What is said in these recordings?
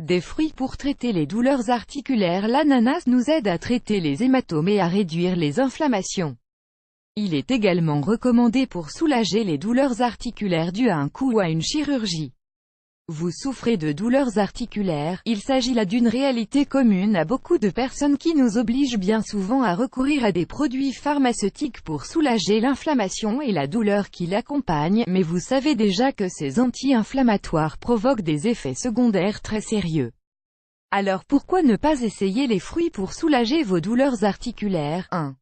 Des fruits pour traiter les douleurs articulaires. L'ananas nous aide à traiter les hématomes et à réduire les inflammations. Il est également recommandé pour soulager les douleurs articulaires dues à un coup ou à une chirurgie. Vous souffrez de douleurs articulaires, il s'agit là d'une réalité commune à beaucoup de personnes qui nous oblige bien souvent à recourir à des produits pharmaceutiques pour soulager l'inflammation et la douleur qui l'accompagne, mais vous savez déjà que ces anti-inflammatoires provoquent des effets secondaires très sérieux. Alors pourquoi ne pas essayer les fruits pour soulager vos douleurs articulaires? 1.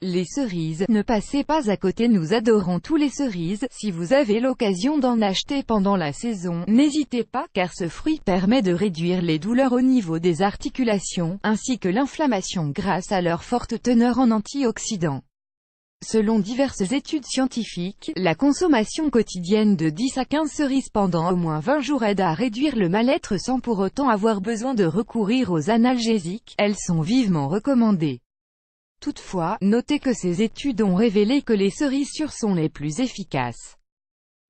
Les cerises. Ne passez pas à côté, nous adorons tous les cerises. Si vous avez l'occasion d'en acheter pendant la saison, n'hésitez pas, car ce fruit permet de réduire les douleurs au niveau des articulations, ainsi que l'inflammation grâce à leur forte teneur en antioxydants. Selon diverses études scientifiques, la consommation quotidienne de 10 à 15 cerises pendant au moins 20 jours aide à réduire le mal-être sans pour autant avoir besoin de recourir aux analgésiques. Elles sont vivement recommandées. Toutefois, notez que ces études ont révélé que les cerises sûres sont les plus efficaces.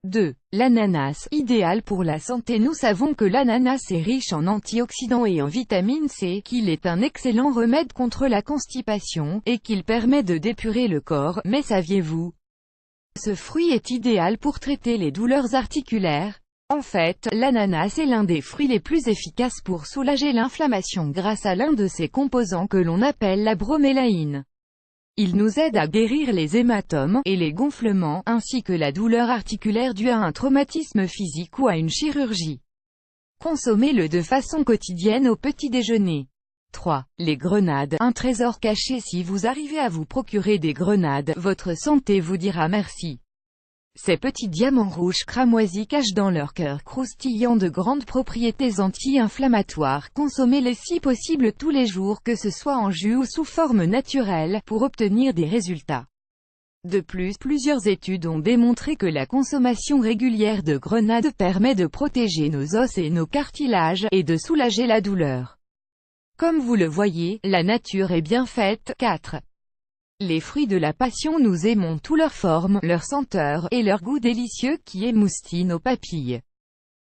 2. L'ananas, idéal pour la santé. Nous savons que l'ananas est riche en antioxydants et en vitamine C, qu'il est un excellent remède contre la constipation, et qu'il permet de d'épurer le corps. Mais saviez-vous? Ce fruit est idéal pour traiter les douleurs articulaires. En fait, l'ananas est l'un des fruits les plus efficaces pour soulager l'inflammation grâce à l'un de ses composants que l'on appelle la bromélaïne. Il nous aide à guérir les hématomes et les gonflements, ainsi que la douleur articulaire due à un traumatisme physique ou à une chirurgie. Consommez-le de façon quotidienne au petit déjeuner. 3. Les grenades, un trésor caché. Si vous arrivez à vous procurer des grenades, votre santé vous dira merci. Ces petits diamants rouges cramoisis cachent dans leur cœur croustillant de grandes propriétés anti-inflammatoires. Consommez-les si possible tous les jours, que ce soit en jus ou sous forme naturelle, pour obtenir des résultats. De plus, plusieurs études ont démontré que la consommation régulière de grenades permet de protéger nos os et nos cartilages, et de soulager la douleur. Comme vous le voyez, la nature est bien faite. 4. Les fruits de la passion. Nous aimons tous leurs formes, leur senteur, et leur goût délicieux qui émoustille nos papilles.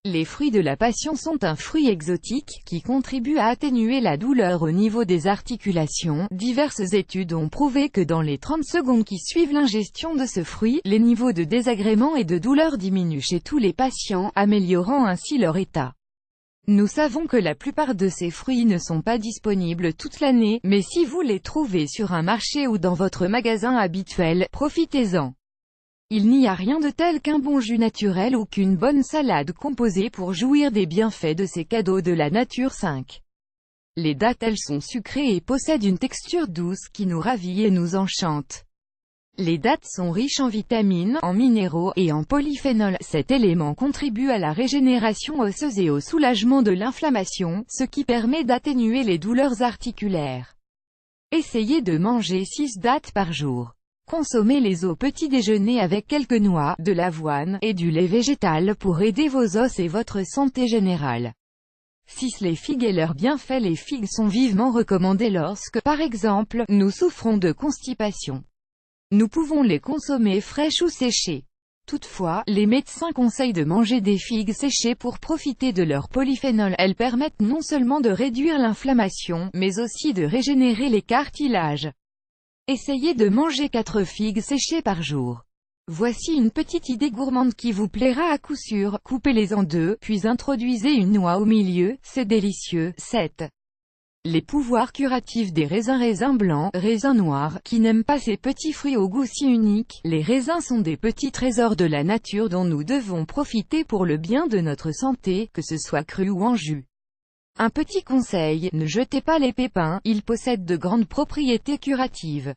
Les fruits de la passion sont un fruit exotique, qui contribue à atténuer la douleur au niveau des articulations. Diverses études ont prouvé que dans les 30 secondes qui suivent l'ingestion de ce fruit, les niveaux de désagrément et de douleur diminuent chez tous les patients, améliorant ainsi leur état. Nous savons que la plupart de ces fruits ne sont pas disponibles toute l'année, mais si vous les trouvez sur un marché ou dans votre magasin habituel, profitez-en. Il n'y a rien de tel qu'un bon jus naturel ou qu'une bonne salade composée pour jouir des bienfaits de ces cadeaux de la nature. 5. Les dattes. Elles sont sucrées et possèdent une texture douce qui nous ravit et nous enchante. Les dattes sont riches en vitamines, en minéraux, et en polyphénols. Cet élément contribue à la régénération osseuse et au soulagement de l'inflammation, ce qui permet d'atténuer les douleurs articulaires. Essayez de manger 6 dattes par jour. Consommez-les au petit déjeuner avec quelques noix, de l'avoine, et du lait végétal pour aider vos os et votre santé générale. 6. Les figues et leurs bienfaits. Les figues sont vivement recommandées lorsque, par exemple, nous souffrons de constipation. Nous pouvons les consommer fraîches ou séchées. Toutefois, les médecins conseillent de manger des figues séchées pour profiter de leurs polyphénols. Elles permettent non seulement de réduire l'inflammation, mais aussi de régénérer les cartilages. Essayez de manger 4 figues séchées par jour. Voici une petite idée gourmande qui vous plaira à coup sûr. Coupez-les en deux, puis introduisez une noix au milieu, c'est délicieux. 7. Les pouvoirs curatifs des raisins. Raisins blancs, raisins noirs, qui n'aiment pas ces petits fruits au goût si unique. Les raisins sont des petits trésors de la nature dont nous devons profiter pour le bien de notre santé, que ce soit cru ou en jus. Un petit conseil, ne jetez pas les pépins, ils possèdent de grandes propriétés curatives.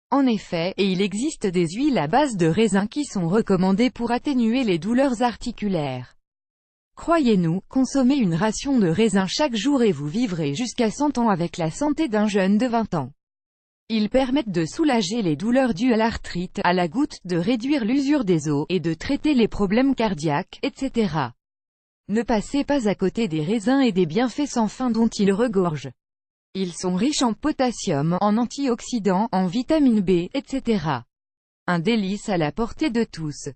En effet, et il existe des huiles à base de raisins qui sont recommandées pour atténuer les douleurs articulaires. Croyez-nous, consommez une ration de raisins chaque jour et vous vivrez jusqu'à 100 ans avec la santé d'un jeune de 20 ans. Ils permettent de soulager les douleurs dues à l'arthrite, à la goutte, de réduire l'usure des os, et de traiter les problèmes cardiaques, etc. Ne passez pas à côté des raisins et des bienfaits sans fin dont ils regorgent. Ils sont riches en potassium, en antioxydants, en vitamine B, etc. Un délice à la portée de tous.